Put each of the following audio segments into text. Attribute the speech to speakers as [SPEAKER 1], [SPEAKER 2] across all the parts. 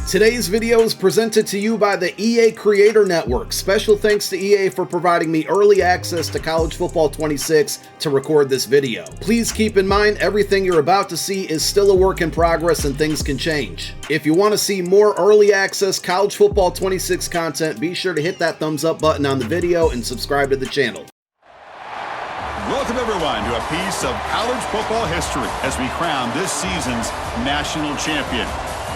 [SPEAKER 1] Today's video is presented to you by the EA Creator Network. Special thanks to EA for providing me early access to College Football 26 to record this video. Please keep in mind everything you're about to see is still a work in progress and things can change. If you want to see more early access College Football 26 content, be sure to hit that thumbs up button on the video and subscribe to the channel.
[SPEAKER 2] Welcome everyone to a piece of college football history as we crown this season's national champion.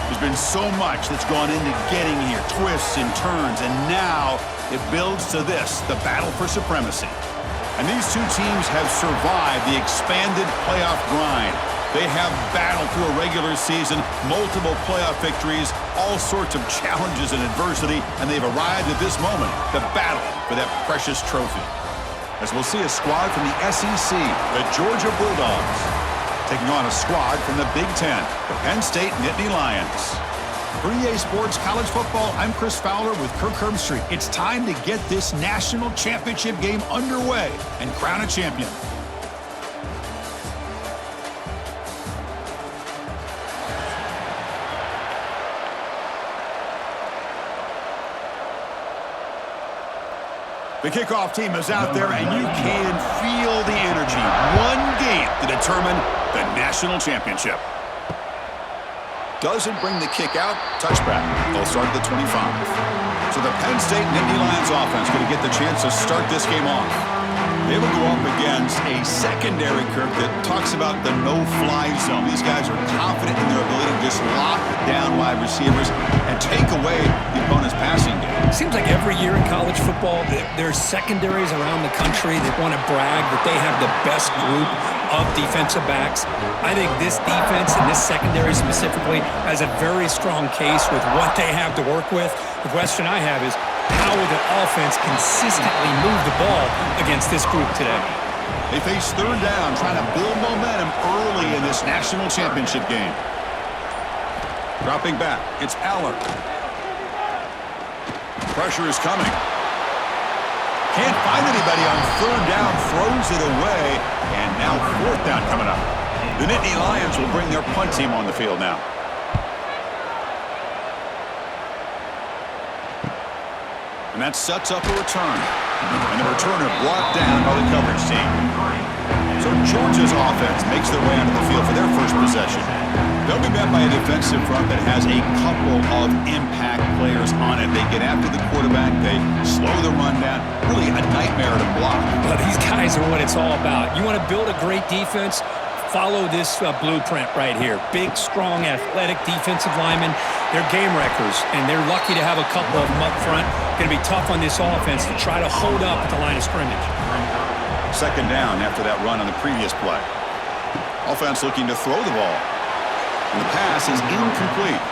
[SPEAKER 2] There's been so much that's gone into getting here, twists and turns, and now it builds to this, the battle for supremacy. And these two teams have survived the expanded playoff grind. They have battled through a regular season, multiple playoff victories, all sorts of challenges and adversity, and they've arrived at this moment, the battle for that precious trophy. As we'll see a squad from the SEC, the Georgia Bulldogs, taking on a squad from the Big Ten, the Penn State Nittany Lions. For EA Sports College Football, I'm Chris Fowler with Kirk Herbstreit. It's time to get this national championship game underway and crown a champion. The kickoff team is out there, and you can feel the energy. One game to determine the national championship. Doesn't bring the kick out. Touchback. They'll start at the 25. So the Penn State Nittany Lions offense going to get the chance to start this game off. They will go up against a secondary, Kirk, that talks about the no-fly zone. These guys are confident in their ability to just lock down wide receivers and take away the opponent's passing game.
[SPEAKER 3] Seems like every year in college football, there's secondaries around the country that want to brag that they have the best group of defensive backs. I think this defense and this secondary specifically has a very strong case with what they have to work with. The question I have is, how will the offense consistently move the ball against this group today?
[SPEAKER 2] They face third down, trying to build momentum early in this national championship game. Dropping back, it's Aller. Pressure is coming. Can't find anybody on third down, throws it away, and now fourth down coming up. The Nittany Lions will bring their punt team on the field now. And that sets up a return. And the returner brought down by the coverage team. So Georgia's offense makes their way onto the field for their first possession. They'll be met by a defensive front that has a couple of impact players on it. They get after the quarterback. They slow the run down. Really a nightmare to block.
[SPEAKER 3] Well, these guys are what it's all about. You want to build a great defense? Follow this blueprint right here. Big, strong, athletic defensive linemen. They're game wreckers, and they're lucky to have a couple of them up front. Going to be tough on this offense to try to hold up at the line of scrimmage.
[SPEAKER 2] Second down after that run on the previous play. Offense looking to throw the ball. And the pass is incomplete.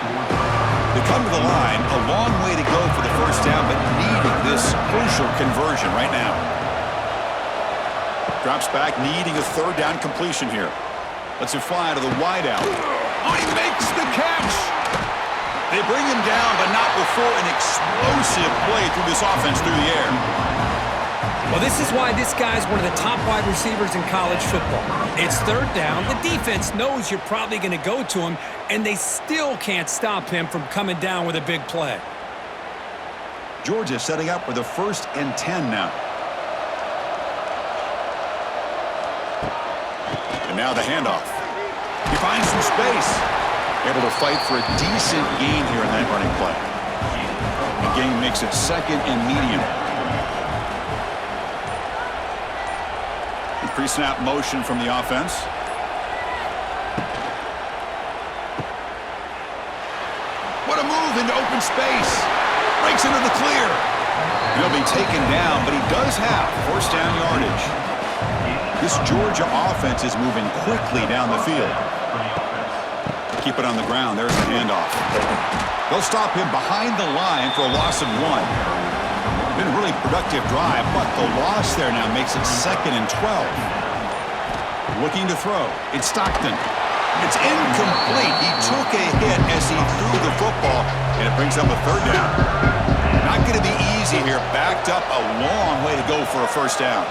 [SPEAKER 2] They come to the line, a long way to go for the first down, but needing this crucial conversion right now. Drops back, needing a third down completion here. Lets it fly to the wideout. Oh, he makes the catch! They bring him down, but not before an explosive play through this offense through the air.
[SPEAKER 3] Well, this is why this guy's one of the top wide receivers in college football. It's third down. The defense knows you're probably going to go to him, and they still can't stop him from coming down with a big play.
[SPEAKER 2] Georgia setting up for the 1st and 10 now. And now the handoff. He finds some space. Able to fight for a decent gain here in that running play. The game makes it 2nd and medium. The pre-snap motion from the offense. What a move into open space. Breaks into the clear. He'll be taken down, but he does have first down yardage. This Georgia offense is moving quickly down the field. Keep it on the ground. There's the handoff. They'll stop him behind the line for a loss of 1. Been a really productive drive, but the loss there now makes it 2nd and 12. Looking to throw. It's Stockton. It's incomplete. He took a hit as he threw the football, and it brings up a third down. Not going to be easy here. Backed up a long way to go for a first down.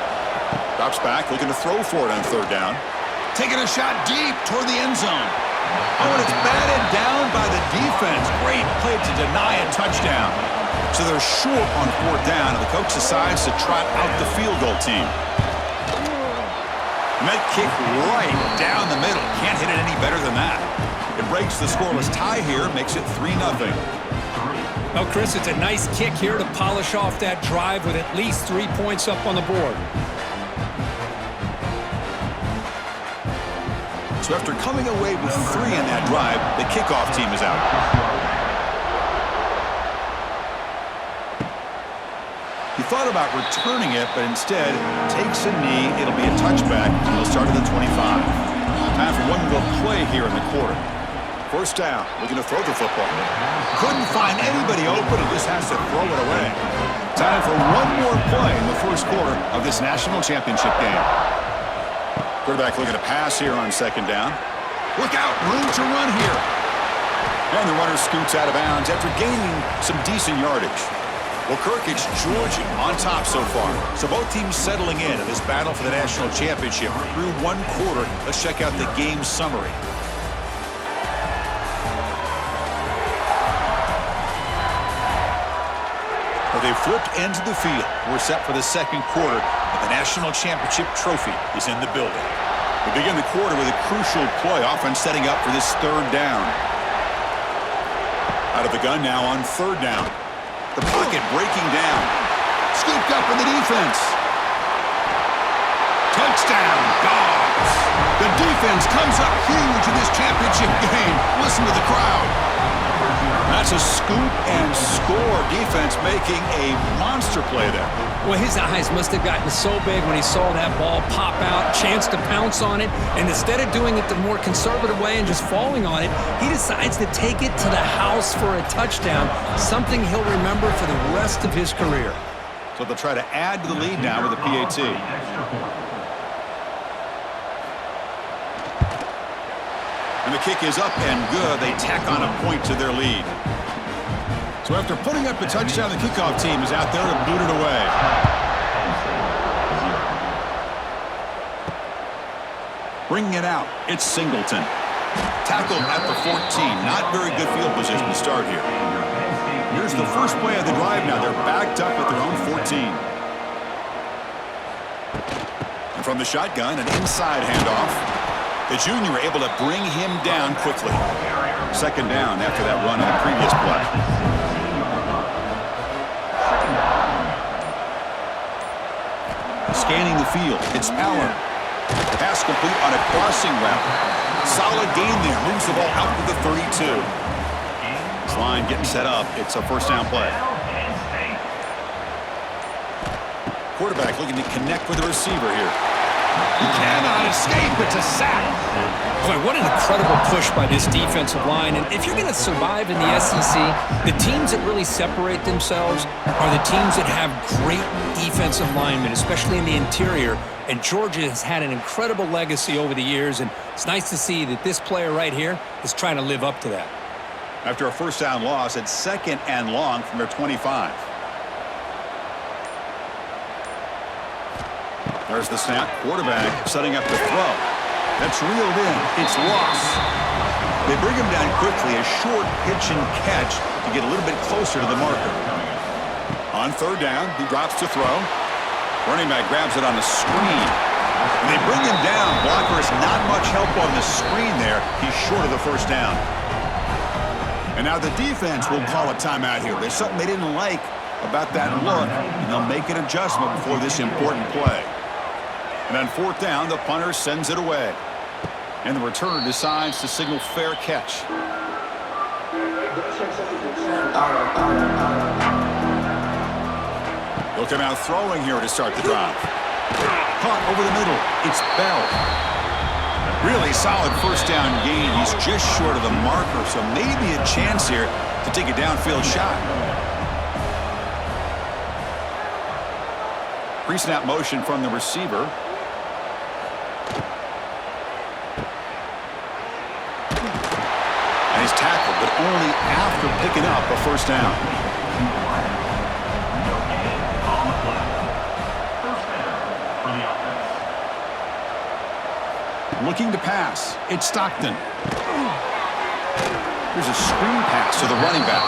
[SPEAKER 2] Drops back, looking to throw for it on third down. Taking a shot deep toward the end zone. Oh, and it's batted down by the defense. Great play to deny a touchdown. So they're short on 4th down, and the coach decides to trot out the field goal team. And that kick right down the middle. Can't hit it any better than that. It breaks the scoreless tie here, makes it 3-0.
[SPEAKER 3] Well, Chris, it's a nice kick here to polish off that drive with at least 3 points up on the board.
[SPEAKER 2] So after coming away with 3 in that drive, the kickoff team is out. He thought about returning it, but instead takes a knee. It'll be a touchback, and he'll start at the 25. Time for one more play here in the quarter. 1st down, looking to throw the football. Couldn't find anybody open and just has to throw it away. Time for one more play in the 1st quarter of this national championship game. Quarterback looking to pass here on 2nd down. Look out, room to run here. And the runner scoots out of bounds after gaining some decent yardage. Well, Kirk, it's Georgia on top so far. So both teams settling in this battle for the national championship through 1 quarter. Let's check out the game summary. Well, they've flipped ends of the field. We're set for the 2nd quarter, and the national championship trophy is in the building. We begin the quarter with a crucial play, offense setting up for this 3rd down. Out of the gun now on 3rd down. The pocket breaking down. Scooped up in the defense. Touchdown, Dogs. The defense comes up huge in this championship game. Listen to the crowd. That's a scoop and score. Defense making a monster play there.
[SPEAKER 3] Well, his eyes must have gotten so big when he saw that ball pop out, chance to pounce on it, and instead of doing it the more conservative way and just falling on it, he decides to take it to the house for a touchdown, something he'll remember for the rest of his career.
[SPEAKER 2] So they'll try to add to the lead now with a PAT. And the kick is up and good. They tack on a point to their lead. So after putting up a touchdown, the kickoff team is out there to boot it away. Bringing it out, it's Singleton. Tackled at the 14. Not very good field position to start here. Here's the first play of the drive now. They're backed up at their own 14. And from the shotgun, an inside handoff. The junior able to bring him down quickly. 2nd down after that run on the previous play. Scanning the field, it's Allen. Pass complete on a crossing route. Solid gain there, moves the ball out to the 32. This line getting set up, it's a 1st down play. Quarterback looking to connect with the receiver here. He cannot escape. It's a sack.
[SPEAKER 3] Boy, what an incredible push by this defensive line. And if you're going to survive in the SEC, the teams that really separate themselves are the teams that have great defensive linemen, especially in the interior. And Georgia has had an incredible legacy over the years, and it's nice to see that this player right here is trying to live up to that.
[SPEAKER 2] After a 1st down loss, it's 2nd and long from their 25. There's the snap. Quarterback setting up the throw. That's reeled in. It's lost. They bring him down quickly. A short pitch and catch to get a little bit closer to the marker. On 3rd down, he drops to throw. Running back grabs it on the screen. And they bring him down. Blocker is not much help on the screen there. He's short of the 1st down. And now the defense will call a timeout here. There's something they didn't like about that look, and they'll make an adjustment before this important play. And on 4th down, the punter sends it away. And the returner decides to signal fair catch. They'll come out throwing here to start the drive. Caught over the middle. It's Bell. Really solid 1st down gain. He's just short of the marker, so maybe a chance here to take a downfield shot. Pre-snap motion from the receiver. And he's tackled, but only after picking up a 1st down. Looking to pass. It's Stockton. Here's a screen pass to the running back.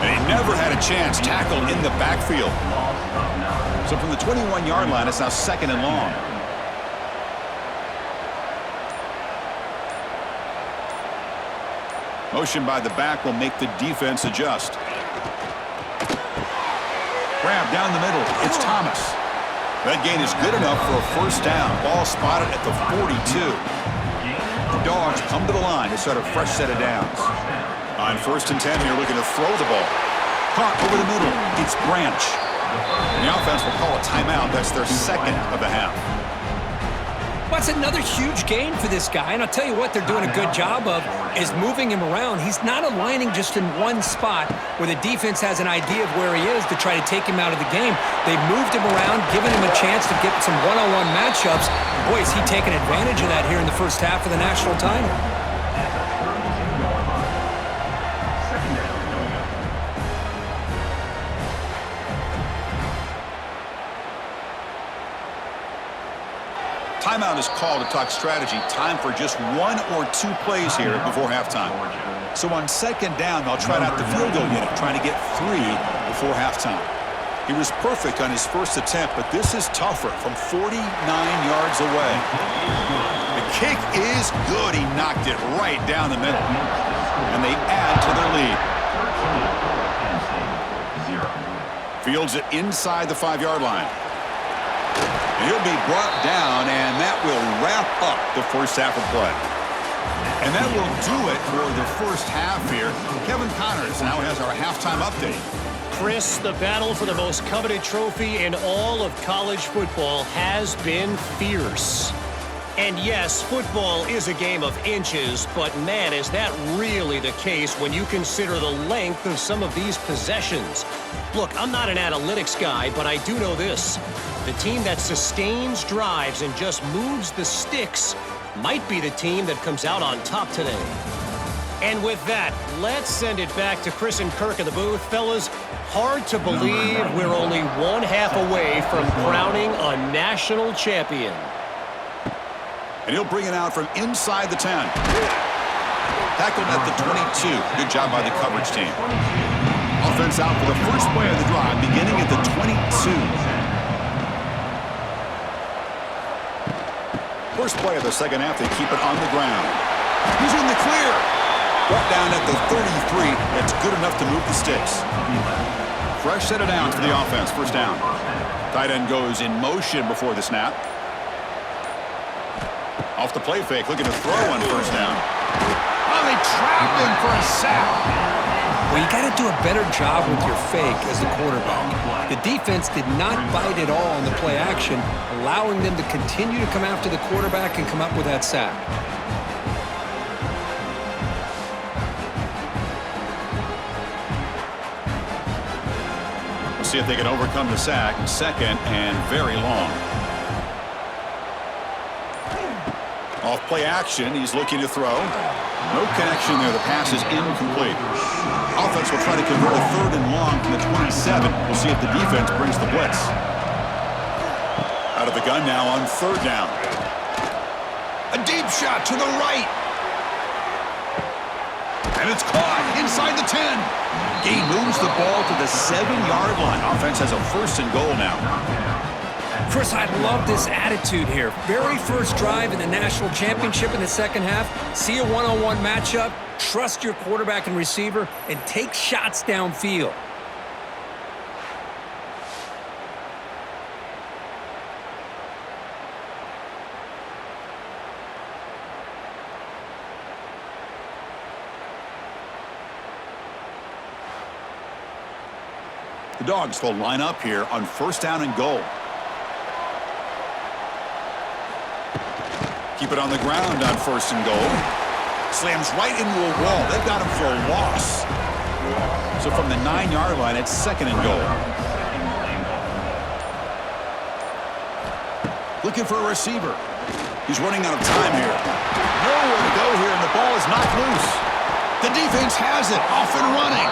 [SPEAKER 2] And he never had a chance, tackled in the backfield. So from the 21-yard line, it's now 2nd and long. Motion by the back will make the defense adjust. Grab down the middle. It's Thomas. That gain is good enough for a first down. Ball spotted at the 42. The Dogs come to the line to start a fresh set of downs. On 1st and 10, you're looking to throw the ball. Caught over the middle. It's Branch. And the offense will call a timeout. That's their 2nd of the half.
[SPEAKER 3] Well, it's another huge gain for this guy, and I'll tell you what they're doing a good job of is moving him around. He's not aligning just in one spot where the defense has an idea of where he is to try to take him out of the game. They've moved him around, given him a chance to get some one-on-one matchups. Boy, is he taking advantage of that here in the first half of the national title.
[SPEAKER 2] Timeout is called to talk strategy. Time for just 1 or 2 plays here before halftime. So on 2nd down, they'll try out the field goal unit, trying to get 3 before halftime. He was perfect on his first attempt, but this is tougher from 49 yards away. The kick is good. He knocked it right down the middle. And they add to their lead. Fields it inside the 5-yard line. He'll be brought down, and that will wrap up the first half of play. And that will do it for the first half here. Kevin Connors now has our halftime update.
[SPEAKER 4] Chris, the battle for the most coveted trophy in all of college football has been fierce. And yes, football is a game of inches, but man, is that really the case when you consider the length of some of these possessions. Look, I'm not an analytics guy, but I do know this. The team that sustains drives and just moves the sticks might be the team that comes out on top today. And with that, let's send it back to Chris and Kirk in the booth. Fellas, hard to believe we're only 1 half away from crowning a national champion.
[SPEAKER 2] And he'll bring it out from inside the 10. Tackled at the 22. Good job by the coverage team. Offense out for the first play of the drive, beginning at the 22. First play of the second half, they keep it on the ground. He's in the clear. Brought down at the 33. That's good enough to move the sticks. Fresh set of downs for the offense. First down. Tight end goes in motion before the snap. Off the play fake, looking to throw on first down. Oh, they trap him for a sack.
[SPEAKER 3] Well, you got to do a better job with your fake as the quarterback. The defense did not bite at all on the play action, allowing them to continue to come after the quarterback and come up with that sack.
[SPEAKER 2] We'll see if they can overcome the sack. 2nd and very long. Off play action, he's looking to throw. No connection there. The pass is incomplete. Offense will try to convert a 3rd and long from the 27. We'll see if the defense brings the blitz. Out of the gun now on 3rd down. A deep shot to the right. And it's caught inside the 10. He moves the ball to the 7-yard line. Offense has a 1st and goal now.
[SPEAKER 3] Chris, I love this attitude here. Very first drive in the national championship in the second half. See a one-on-one matchup, trust your quarterback and receiver, and take shots downfield.
[SPEAKER 2] The Dogs will line up here on 1st down and goal. Keep it on the ground on 1st and goal. Slams right into a wall. They've got him for a loss. So from the 9-yard line, it's 2nd and goal. Looking for a receiver. He's running out of time here. Nowhere to go here, and the ball is knocked loose. The defense has it, off and running.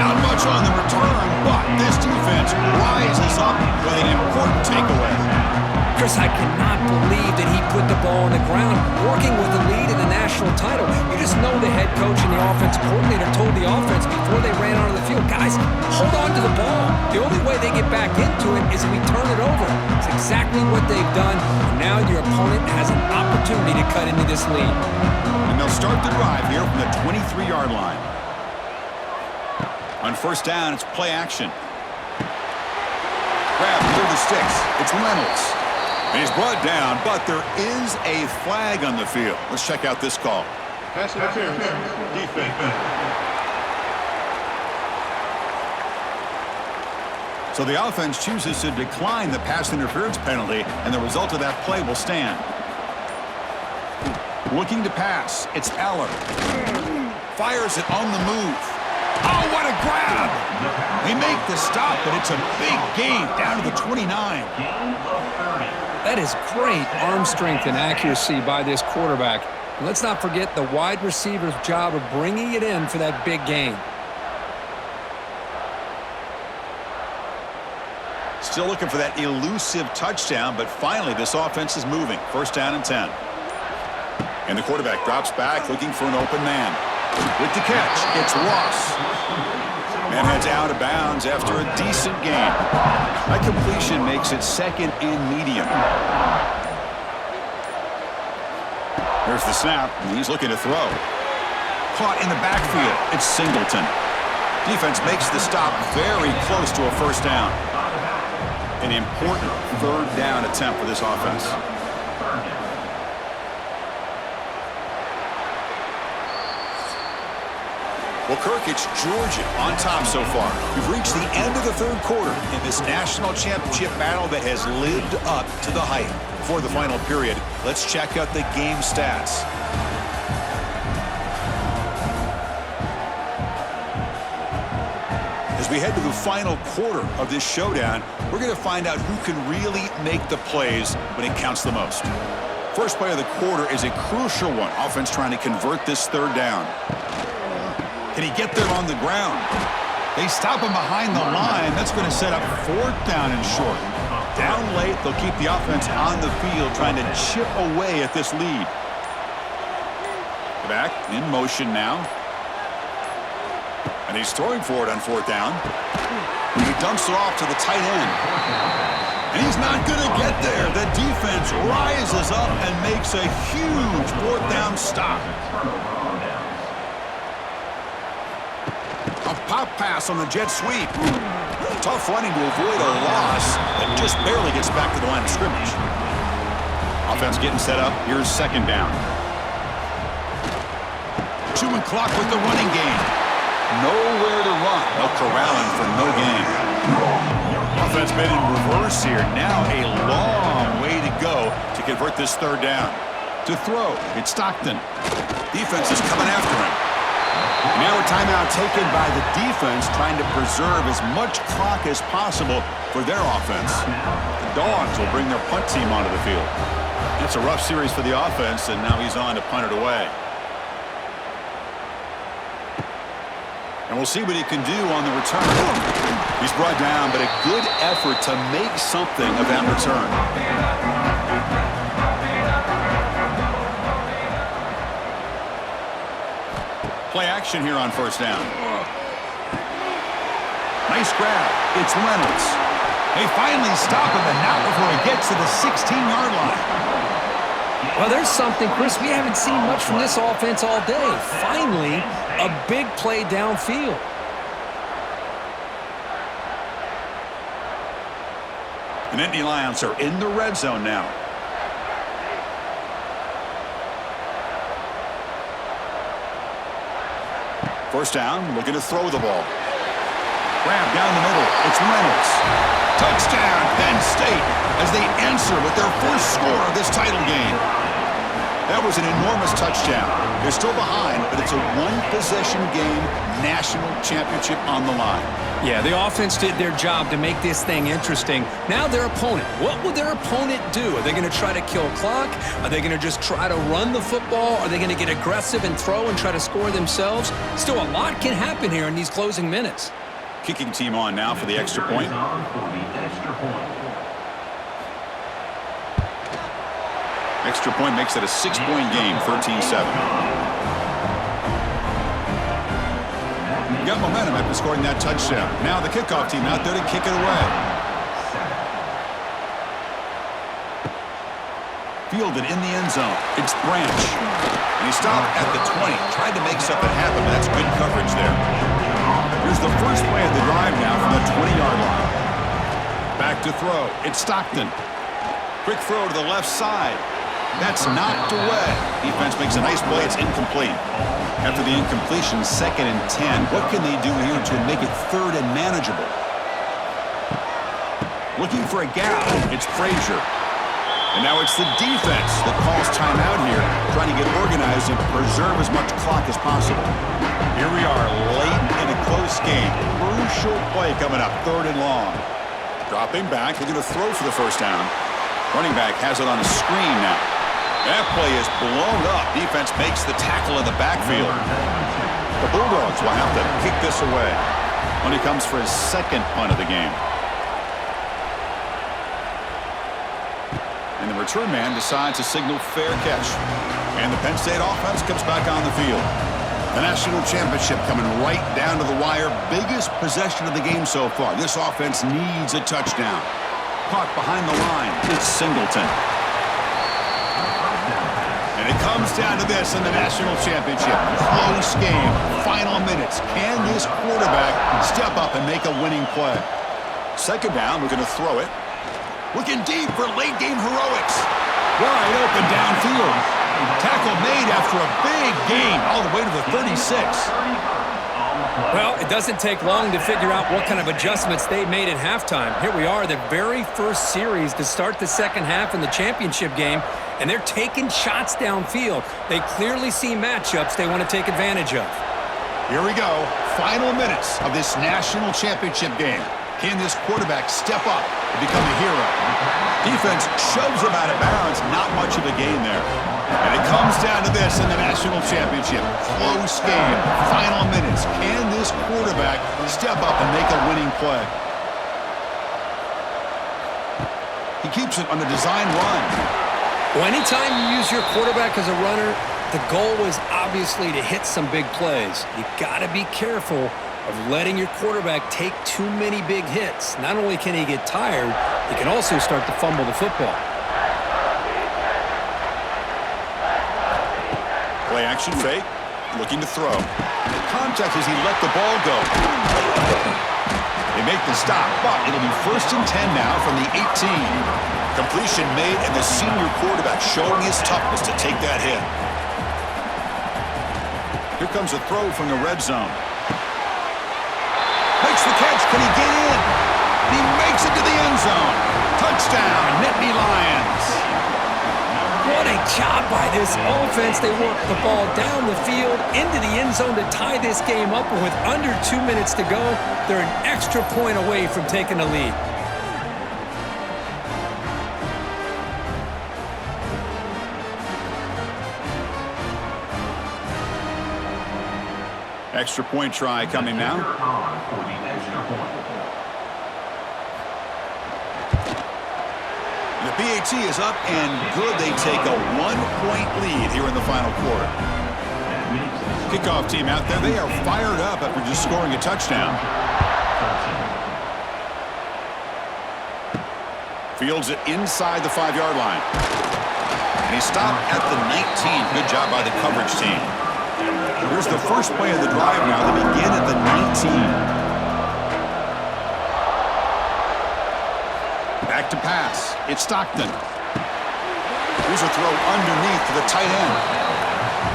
[SPEAKER 2] Not much on the return, but this defense rises up with an important takeaway.
[SPEAKER 3] Chris, I cannot believe that he put the ball on the ground, working with the lead in the national title. You just know the head coach and the offensive coordinator told the offense before they ran onto the field, guys, hold on to the ball. The only way they get back into it is if we turn it over. It's exactly what they've done, and now your opponent has an opportunity to cut into this lead.
[SPEAKER 2] And they'll start the drive here from the 23-yard line. On first down, it's play action. Grab through the sticks. It's Reynolds. And he's brought down, but there is a flag on the field. Let's check out this call.
[SPEAKER 5] Pass interference. Defense.
[SPEAKER 2] So the offense chooses to decline the pass interference penalty, and the result of that play will stand. Looking to pass. It's Eller. Fires it on the move. Oh, what a grab! They make the stop, but it's a big gain down to the 29.
[SPEAKER 3] That is great arm strength and accuracy by this quarterback. And let's not forget the wide receiver's job of bringing it in for that big gain.
[SPEAKER 2] Still looking for that elusive touchdown, but finally this offense is moving. First down and 10. And the quarterback drops back looking for an open man. With the catch, it's Ross. And heads out of bounds after a decent gain. That completion makes it second and medium. There's the snap, and he's looking to throw. Caught in the backfield, it's Singleton. Defense makes the stop very close to a first down. An important third down attempt for this offense. Well, Kirk, it's Georgia on top so far. We've reached the end of the third quarter in this national championship battle that has lived up to the hype. Before the final period, let's check out the game stats. As we head to the final quarter of this showdown, we're going to find out who can really make the plays when it counts the most. First play of the quarter is a crucial one. Offense trying to convert this third down. Can he get there on the ground? They stop him behind the line. That's going to set up fourth down and short. Down late, they'll keep the offense on the field trying to chip away at this lead. Back in motion now. And he's throwing for it on fourth down. And he dumps it off to the tight end. And he's not going to get there. The defense rises up and makes a huge fourth down stop. A pop pass on the jet sweep. Tough running to avoid a loss, but just barely gets back to the line of scrimmage. Offense getting set up. Here's second down. Chewing clock with the running game. Nowhere to run. No corralling for no gain. Offense been in reverse here. Now a long way to go to convert this third down. To throw, it's Stockton. Defense is coming after him. Now a timeout taken by the defense, trying to preserve as much clock as possible for their offense. The Dogs will bring their punt team onto the field. It's a rough series for the offense, and now he's on to punt it away. And we'll see what he can do on the return. He's brought down, but a good effort to make something of that return. Play action here on first down. Nice grab. It's Reynolds. They finally stop him, but not before he gets to the 16-yard line.
[SPEAKER 3] Well, there's something, Chris, we haven't seen much from this offense all day. Finally, a big play downfield.
[SPEAKER 2] The Nittany Lions are in the red zone now. First down, looking to throw the ball. Grab down the middle. It's Reynolds. Touchdown, Penn State, as they answer with their first score of this title game. That was an enormous touchdown. They're still behind, but it's a one-possession game, national championship on the line.
[SPEAKER 3] Yeah, the offense did their job to make this thing interesting. Now their opponent. What will their opponent do? Are they going to try to kill clock? Are they going to just try to run the football? Are they going to get aggressive and throw and try to score themselves? Still, a lot can happen here in these closing minutes.
[SPEAKER 2] Kicking team on now for the extra point. Extra point makes it a 6-point game, 13-7. Got momentum after scoring that touchdown. Now the kickoff team out there to kick it away. Fielded in the end zone. It's Branch. And he stopped at the 20. Tried to make something happen, but that's good coverage there. Here's the first play of the drive now from the 20-yard line. Back to throw. It's Stockton. Quick throw to the left side. That's knocked away. Defense makes a nice play. It's incomplete. After the incompletion, 2nd and 10. What can they do here to make it 3rd and manageable? Looking for a gap. It's Frazier. And now it's the defense that calls timeout here, trying to get organized and preserve as much clock as possible. Here we are, late in a close game. Crucial play coming up, 3rd and long. Dropping back, looking to throw for the first down. Running back has it on a screen now. That play is blown up. Defense makes the tackle in the backfield. The Bulldogs will have to kick this away when he comes for his 2nd punt of the game. And the return man decides to signal fair catch. And the Penn State offense comes back on the field. The national championship coming right down to the wire. Biggest possession of the game so far. This offense needs a touchdown. Caught behind the line. It's Singleton. And it comes down to this in the national championship. Close game. Final minutes. Can this quarterback step up and make a winning play? 2nd down. We're going to throw it. Looking deep for late-game heroics. Wide open downfield. Tackle made after a big gain all the way to the 36.
[SPEAKER 3] Well, it doesn't take long to figure out what kind of adjustments they made at halftime. Here we are, the very first series to start the 2nd half in the championship game, and they're taking shots downfield. They clearly see matchups they want to take advantage of.
[SPEAKER 2] Here we go. Final minutes of this national championship game. Can this quarterback step up and become a hero? Defense shoves him out of bounds. Not much of a gain there. And it comes down to this in the national championship. Close game. Final minutes. Can this quarterback step up and make a winning play? He keeps it on the design run.
[SPEAKER 3] Well, anytime you use your quarterback as a runner, the goal is obviously to hit some big plays. You got to be careful of letting your quarterback take too many big hits. Not only can he get tired, he can also start to fumble the football.
[SPEAKER 2] Play action fake, looking to throw. The contact as he let the ball go. They make the stop, but it'll be 1st and 10 now from the 18. Completion made, and the senior quarterback showing his toughness to take that hit. Here comes a throw from the red zone. Makes the catch. Can he get in? He makes it to the end zone. Touchdown, Nittany Lions.
[SPEAKER 3] What a job by this offense. They work the ball down the field into the end zone to tie this game up. And with under 2 minutes to go, they're an extra point away from taking the lead.
[SPEAKER 2] Extra point try coming now. The PAT is up and good. They take a 1-point lead here in the final quarter. Kickoff team out there. They are fired up after just scoring a touchdown. Fields it inside the 5-yard line. And he stopped at the 19. Good job by the coverage team. Here's the first play of the drive now. They begin at the 19. Back to pass. It's Stockton. Here's a throw underneath to the tight end.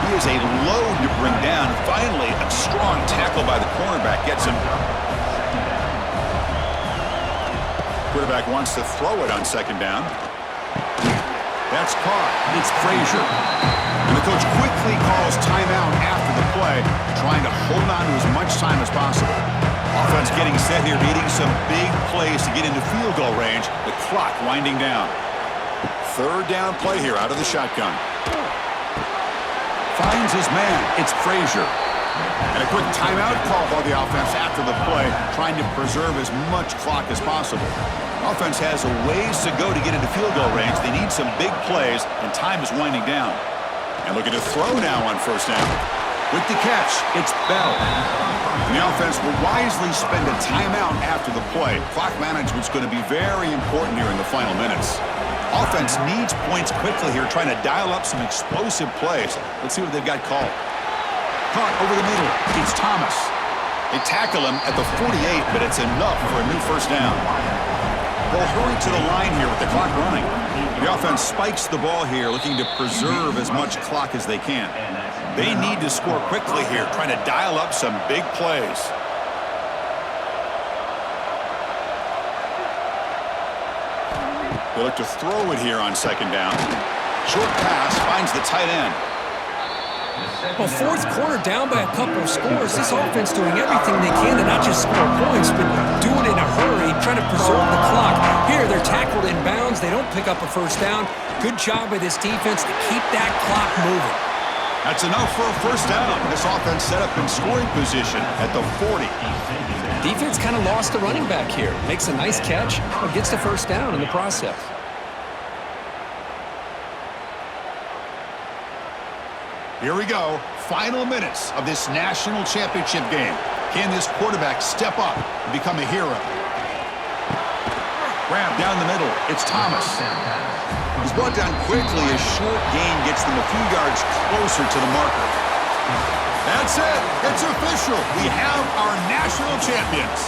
[SPEAKER 2] He is a load to bring down. Finally, a strong tackle by the cornerback gets him. Quarterback wants to throw it on 2nd down. That's caught. It's Frazier. And the coach quickly calls timeout after the play, trying to hold on to as much time as possible. Offense getting set here, needing some big plays to get into field goal range. The clock winding down. Third down play here out of the shotgun. Finds his man. It's Frazier. And a quick timeout call by the offense after the play, trying to preserve as much clock as possible. Offense has a ways to go to get into field goal range. They need some big plays, and time is winding down. And looking to throw now on first down. With the catch, it's Bell. And the offense will wisely spend a timeout after the play. Clock management's going to be very important here in the final minutes. Offense needs points quickly here, trying to dial up some explosive plays. Let's see what they've got called. Caught over the middle. It's Thomas. They tackle him at the 48, but it's enough for a new first down. They'll hurry to the line here with the clock running. The offense spikes the ball here, looking to preserve as much clock as they can. They need to score quickly here, trying to dial up some big plays. They look to throw it here on second down. Short pass finds the tight end.
[SPEAKER 3] Well, fourth quarter down by a couple of scores. This offense doing everything they can to not just score points, but do it in a hurry, trying to preserve the clock. Here, they're tackled in bounds. They don't pick up a first down. Good job by this defense to keep that clock moving.
[SPEAKER 2] That's enough for a first down. This offense set up in scoring position at the 40.
[SPEAKER 3] Defense kind of lost the running back here. Makes a nice catch, but gets the first down in the process.
[SPEAKER 2] Here we go. Final minutes of this national championship game. Can this quarterback step up and become a hero? Grab down the middle. It's Thomas. He's brought down quickly. A short gain gets them a few yards closer to the marker. That's it. It's official. We have our national champions.